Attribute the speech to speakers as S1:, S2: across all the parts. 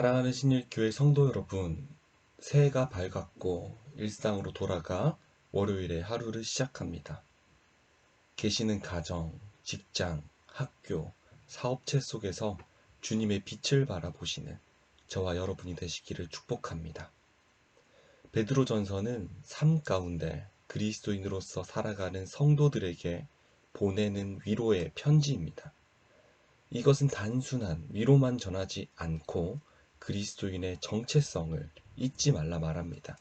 S1: 사랑하는 신일교회 성도 여러분, 새해가 밝았고 일상으로 돌아가 월요일에 하루를 시작합니다. 계시는 가정, 직장, 학교, 사업체 속에서 주님의 빛을 바라보시는 저와 여러분이 되시기를 축복합니다. 베드로전서는 삶 가운데 그리스도인으로서 살아가는 성도들에게 보내는 위로의 편지입니다. 이것은 단순한 위로만 전하지 않고 그리스도인의 정체성을 잊지 말라 말합니다.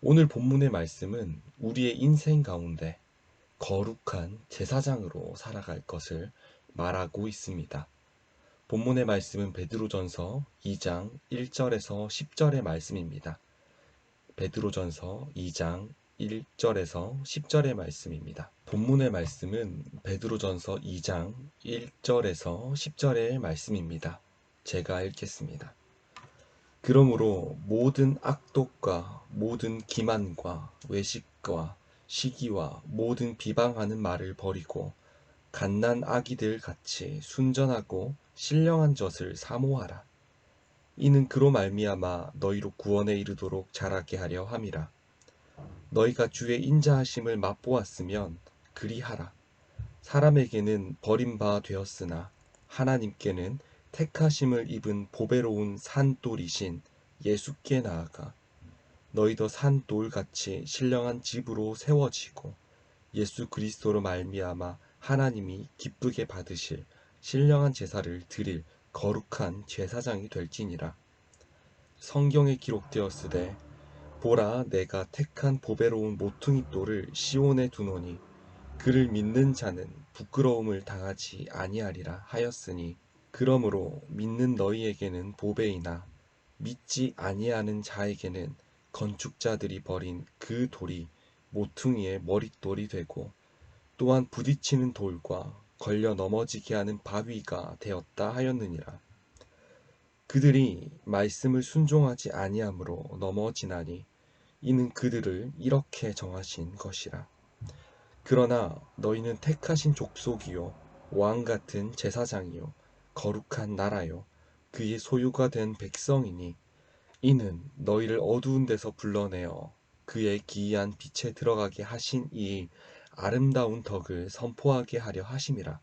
S1: 오늘 본문의 말씀은 우리의 인생 가운데 거룩한 제사장으로 살아갈 것을 말하고 있습니다. 본문의 말씀은 베드로전서 2장 1절에서 10절의 말씀입니다. 베드로전서 2장 1절에서 10절의 말씀입니다. 본문의 말씀은 베드로전서 2장 1절에서 10절의 말씀입니다. 제가 읽겠습니다. 그러므로 모든 악독과 모든 기만과 외식과 시기와 모든 비방하는 말을 버리고 갓난 아기들 같이 순전하고 신령한 젖을 사모하라. 이는 그로 말미암아 너희로 구원에 이르도록 자라게 하려 함이라. 너희가 주의 인자하심을 맛보았으면 그리하라. 사람에게는 버림바 되었으나 하나님께는 택하심을 입은 보배로운 산돌이신 예수께 나아가 너희도 산돌같이 신령한 집으로 세워지고 예수 그리스도로 말미암아 하나님이 기쁘게 받으실 신령한 제사를 드릴 거룩한 제사장이 될지니라. 성경에 기록되었으되 보라, 내가 택한 보배로운 모퉁이 돌을 시온에 두노니 그를 믿는 자는 부끄러움을 당하지 아니하리라 하였으니, 그러므로 믿는 너희에게는 보배이나 믿지 아니하는 자에게는 건축자들이 버린 그 돌이 모퉁이의 머릿돌이 되고 또한 부딪히는 돌과 걸려 넘어지게 하는 바위가 되었다 하였느니라. 그들이 말씀을 순종하지 아니함으로 넘어지나니 이는 그들을 이렇게 정하신 것이라. 그러나 너희는 택하신 족속이요 왕같은 제사장이요 거룩한 나라요 그의 소유가 된 백성이니 이는 너희를 어두운 데서 불러내어 그의 기이한 빛에 들어가게 하신 이 아름다운 덕을 선포하게 하려 하심이라.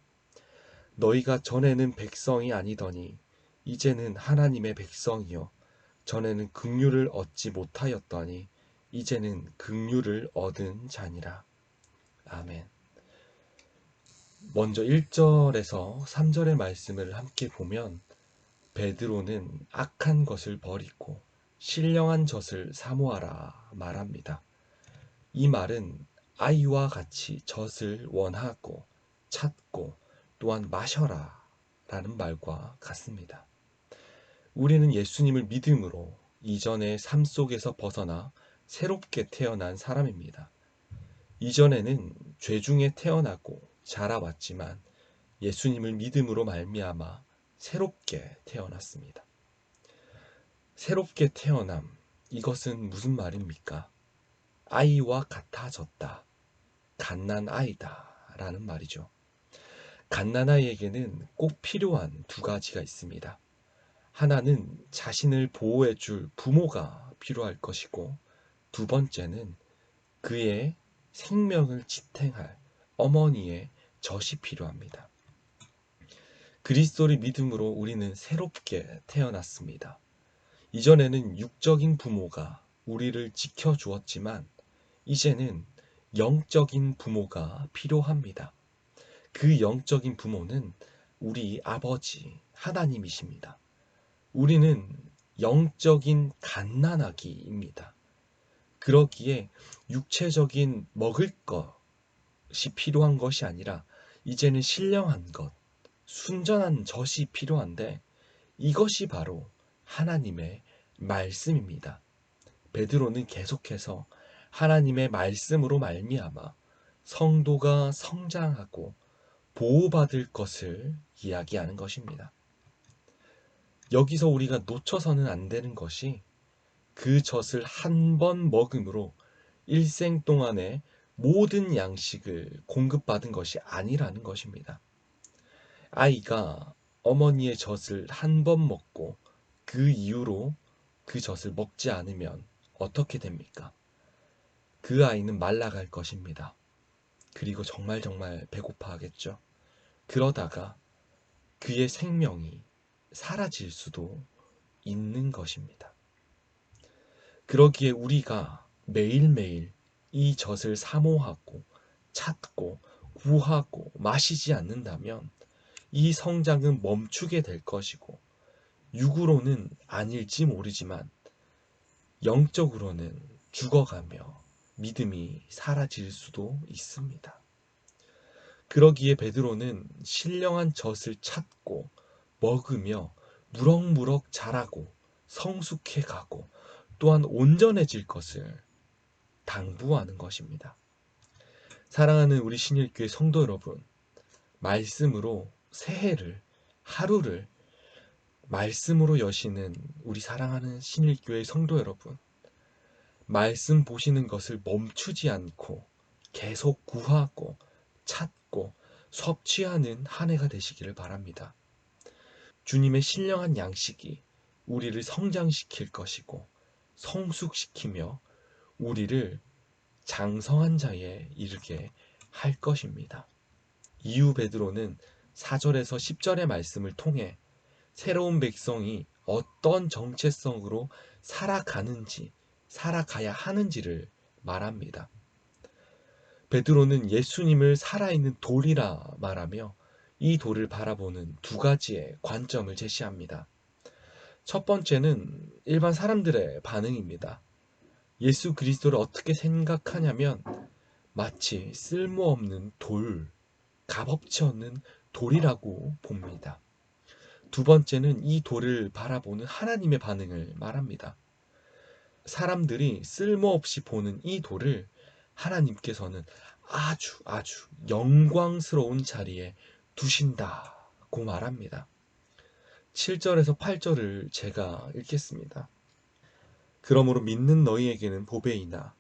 S1: 너희가 전에는 백성이 아니더니 이제는 하나님의 백성이요 전에는 긍휼을 얻지 못하였더니 이제는 긍휼을 얻은 자니라. 아멘. 먼저 1절에서 3절의 말씀을 함께 보면 베드로는 악한 것을 버리고 신령한 젖을 사모하라 말합니다. 이 말은 아이와 같이 젖을 원하고 찾고 또한 마셔라 라는 말과 같습니다. 우리는 예수님을 믿음으로 이전의 삶 속에서 벗어나 새롭게 태어난 사람입니다. 이전에는 죄 중에 태어나고 자라왔지만 예수님을 믿음으로 말미암아 새롭게 태어났습니다. 새롭게 태어남, 이것은 무슨 말입니까? 아이와 같아졌다. 갓난 아이다 라는 말이죠. 갓난 아이에게는 꼭 필요한 두 가지가 있습니다. 하나는 자신을 보호해 줄 부모가 필요할 것이고, 두 번째는 그의 생명을 지탱할 어머니의 젖이 필요합니다. 그리스도를 믿음으로 우리는 새롭게 태어났습니다. 이전에는 육적인 부모가 우리를 지켜주었지만 이제는 영적인 부모가 필요합니다. 그 영적인 부모는 우리 아버지 하나님이십니다. 우리는 영적인 갓난아기입니다. 그러기에 육체적인 먹을 것이 필요한 것이 아니라 이제는 신령한 것, 순전한 젖이 필요한데 이것이 바로 하나님의 말씀입니다. 베드로는 계속해서 하나님의 말씀으로 말미암아 성도가 성장하고 보호받을 것을 이야기하는 것입니다. 여기서 우리가 놓쳐서는 안 되는 것이 그 젖을 한 번 먹음으로 일생 동안의 모든 양식을 공급받은 것이 아니라는 것입니다. 아이가 어머니의 젖을 한 번 먹고 그 이후로 그 젖을 먹지 않으면 어떻게 됩니까? 그 아이는 말라갈 것입니다. 그리고 정말 정말 배고파하겠죠. 그러다가 그의 생명이 사라질 수도 있는 것입니다. 그러기에 우리가 매일매일 이 젖을 사모하고 찾고 구하고 마시지 않는다면 이 성장은 멈추게 될 것이고, 육으로는 아닐지 모르지만 영적으로는 죽어가며 믿음이 사라질 수도 있습니다. 그러기에 베드로는 신령한 젖을 찾고 먹으며 무럭무럭 자라고 성숙해 가고 또한 온전해질 것을 당부하는 것입니다. 사랑하는 우리 신일교회 성도 여러분, 말씀으로 새해를, 하루를 말씀으로 여시는 우리 사랑하는 신일교회 성도 여러분, 말씀 보시는 것을 멈추지 않고 계속 구하고 찾고 섭취하는 한 해가 되시기를 바랍니다. 주님의 신령한 양식이 우리를 성장시킬 것이고 성숙시키며 우리를 장성한 자에 이르게 할 것입니다. 이후 베드로는 4절에서 10절의 말씀을 통해 새로운 백성이 어떤 정체성으로 살아가는지, 살아가야 하는지를 말합니다. 베드로는 예수님을 살아있는 돌이라 말하며 이 돌을 바라보는 두 가지의 관점을 제시합니다. 첫 번째는 일반 사람들의 반응입니다. 예수 그리스도를 어떻게 생각하냐면 마치 쓸모없는 돌, 값어치 없는 돌이라고 봅니다. 두 번째는 이 돌을 바라보는 하나님의 반응을 말합니다. 사람들이 쓸모없이 보는 이 돌을 하나님께서는 아주 영광스러운 자리에 두신다고 말합니다. 7절에서 8절을 제가 읽겠습니다. 그러므로 믿는 너희에게는 보배이나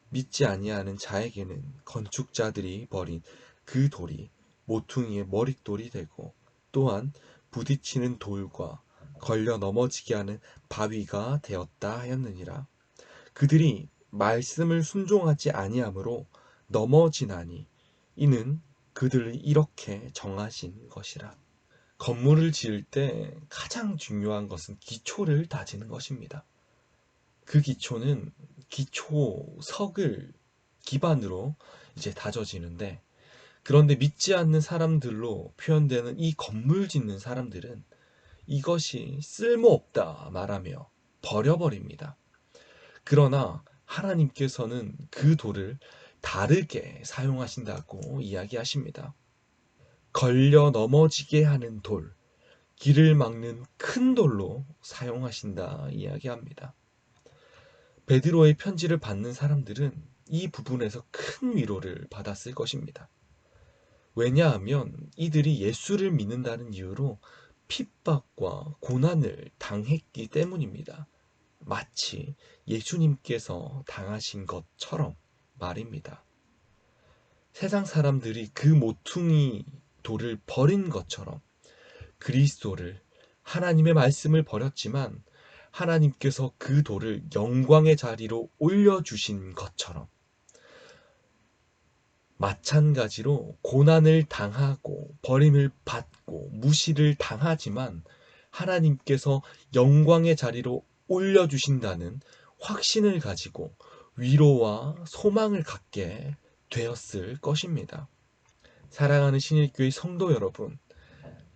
S1: 믿지 아니하는 자에게는 건축자들이 버린 그 돌이 모퉁이의 머릿돌이 되고 또한 부딪히는 돌과 걸려 넘어지게 하는 바위가 되었다 하였느니라. 그들이 말씀을 순종하지 아니하므로 넘어지나니 이는 그들을 이렇게 정하신 것이라. 건물을 지을 때 가장 중요한 것은 기초를 다지는 것입니다. 그 기초는 기초석을 기반으로 이제 다져지는데, 그런데 믿지 않는 사람들로 표현되는 이 건물 짓는 사람들은 이것이 쓸모없다 말하며 버려버립니다. 그러나 하나님께서는 그 돌을 다르게 사용하신다고 이야기하십니다. 걸려 넘어지게 하는 돌, 길을 막는 큰 돌로 사용하신다 이야기합니다. 베드로의 편지를 받는 사람들은 이 부분에서 큰 위로를 받았을 것입니다. 왜냐하면 이들이 예수를 믿는다는 이유로 핍박과 고난을 당했기 때문입니다. 마치 예수님께서 당하신 것처럼 말입니다. 세상 사람들이 그 모퉁이 돌을 버린 것처럼 그리스도를, 하나님의 말씀을 버렸지만 하나님께서 그 돌을 영광의 자리로 올려주신 것처럼 마찬가지로 고난을 당하고 버림을 받고 무시를 당하지만 하나님께서 영광의 자리로 올려주신다는 확신을 가지고 위로와 소망을 갖게 되었을 것입니다. 사랑하는 신일교회 성도 여러분,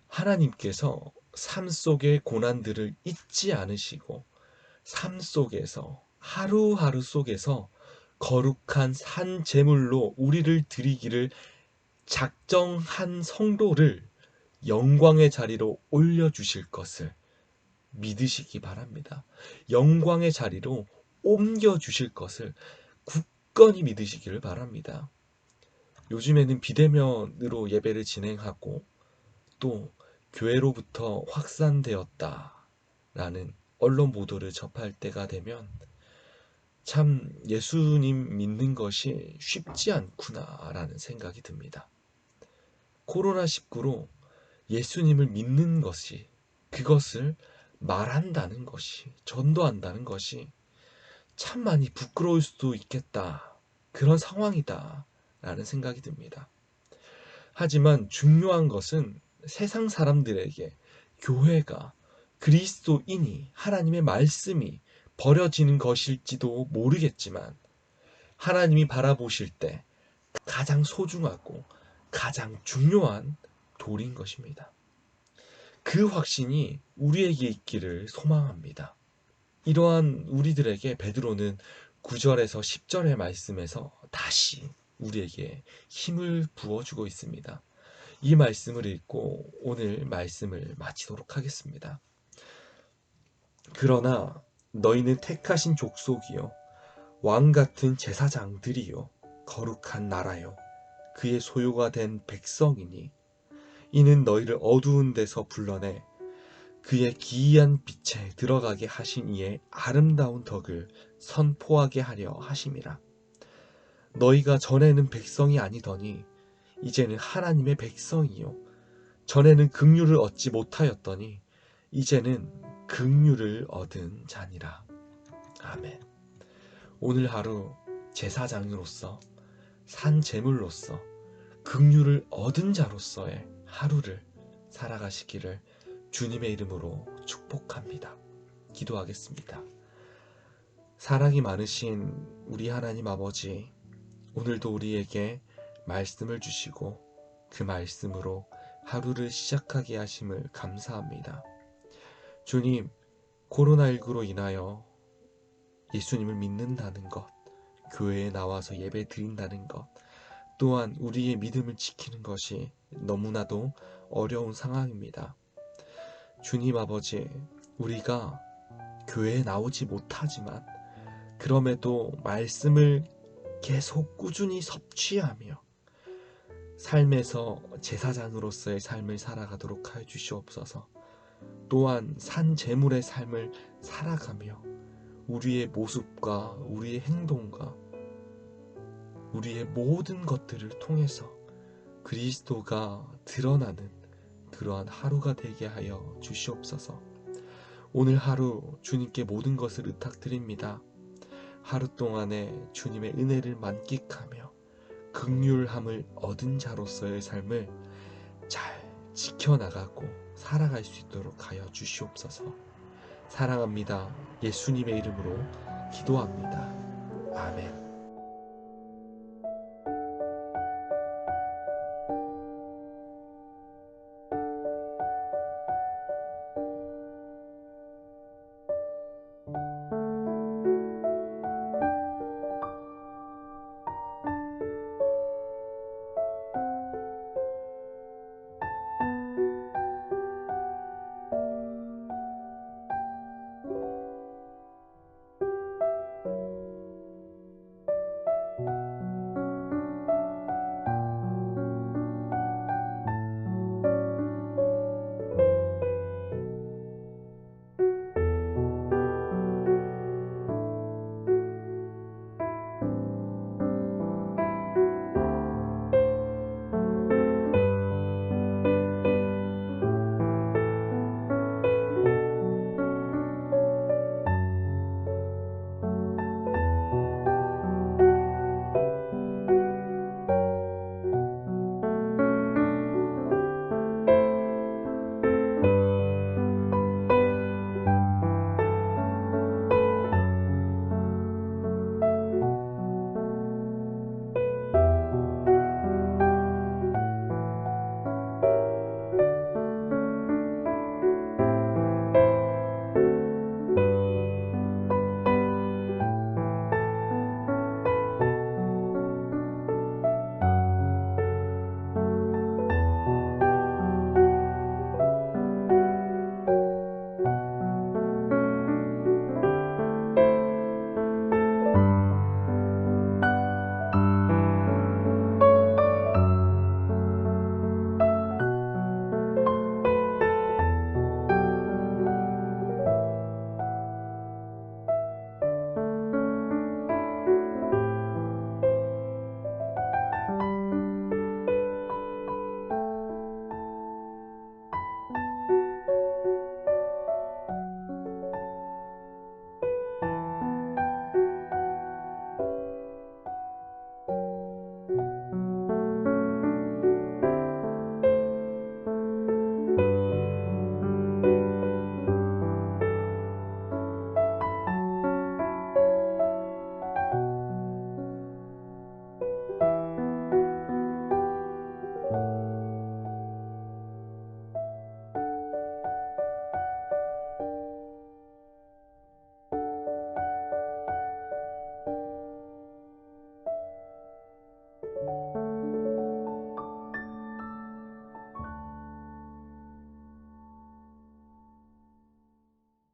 S1: 하나님께서 삶 속의 고난들을 잊지 않으시고 삶 속에서 하루하루 속에서 거룩한 산 제물로 우리를 드리기를 작정한 성도를 영광의 자리로 올려주실 것을 믿으시기 바랍니다. 영광의 자리로 옮겨주실 것을 굳건히 믿으시기를 바랍니다. 요즘에는 비대면으로 예배를 진행하고 또 교회로부터 확산되었다라는 언론 보도를 접할 때가 되면 참 예수님 믿는 것이 쉽지 않구나라는 생각이 듭니다. 코로나19로 예수님을 믿는 것이, 그것을 말한다는 것이, 전도한다는 것이 참 많이 부끄러울 수도 있겠다. 그런 상황이다. 라는 생각이 듭니다. 하지만 중요한 것은 세상 사람들에게 교회가, 그리스도인이, 하나님의 말씀이 버려지는 것일지도 모르겠지만 하나님이 바라보실 때 가장 소중하고 가장 중요한 돌인 것입니다. 그 확신이 우리에게 있기를 소망합니다. 이러한 우리들에게 베드로는 9절에서 10절의 말씀에서 다시 우리에게 힘을 부어주고 있습니다. 이 말씀을 읽고 오늘 말씀을 마치도록 하겠습니다. 그러나 너희는 택하신 족속이요 왕 같은 제사장들이요 거룩한 나라요 그의 소유가 된 백성이니 이는 너희를 어두운 데서 불러내 그의 기이한 빛에 들어가게 하신 이의 아름다운 덕을 선포하게 하려 하심이라. 너희가 전에는 백성이 아니더니 이제는 하나님의 백성이요 전에는 긍휼을 얻지 못하였더니 이제는 긍휼을 얻은 자니라. 아멘. 오늘 하루 제사장으로서, 산 제물로서, 긍휼을 얻은 자로서의 하루를 살아가시기를 주님의 이름으로 축복합니다. 기도하겠습니다. 사랑이 많으신 우리 하나님 아버지, 오늘도 우리에게 말씀을 주시고 그 말씀으로 하루를 시작하게 하심을 감사합니다. 주님, 코로나19로 인하여 예수님을 믿는다는 것, 교회에 나와서 예배 드린다는 것, 또한 우리의 믿음을 지키는 것이 너무나도 어려운 상황입니다. 주님 아버지, 우리가 교회에 나오지 못하지만 그럼에도 말씀을 계속 꾸준히 섭취하며 삶에서 제사장으로서의 삶을 살아가도록 하여 주시옵소서. 또한 산 제물의 삶을 살아가며 우리의 모습과 우리의 행동과 우리의 모든 것들을 통해서 그리스도가 드러나는 그러한 하루가 되게 하여 주시옵소서. 오늘 하루 주님께 모든 것을 의탁드립니다. 하루 동안에 주님의 은혜를 만끽하며 긍휼함을 얻은 자로서의 삶을 잘 지켜나가고 살아갈 수 있도록 하여 주시옵소서. 사랑합니다. 예수님의 이름으로 기도합니다. 아멘.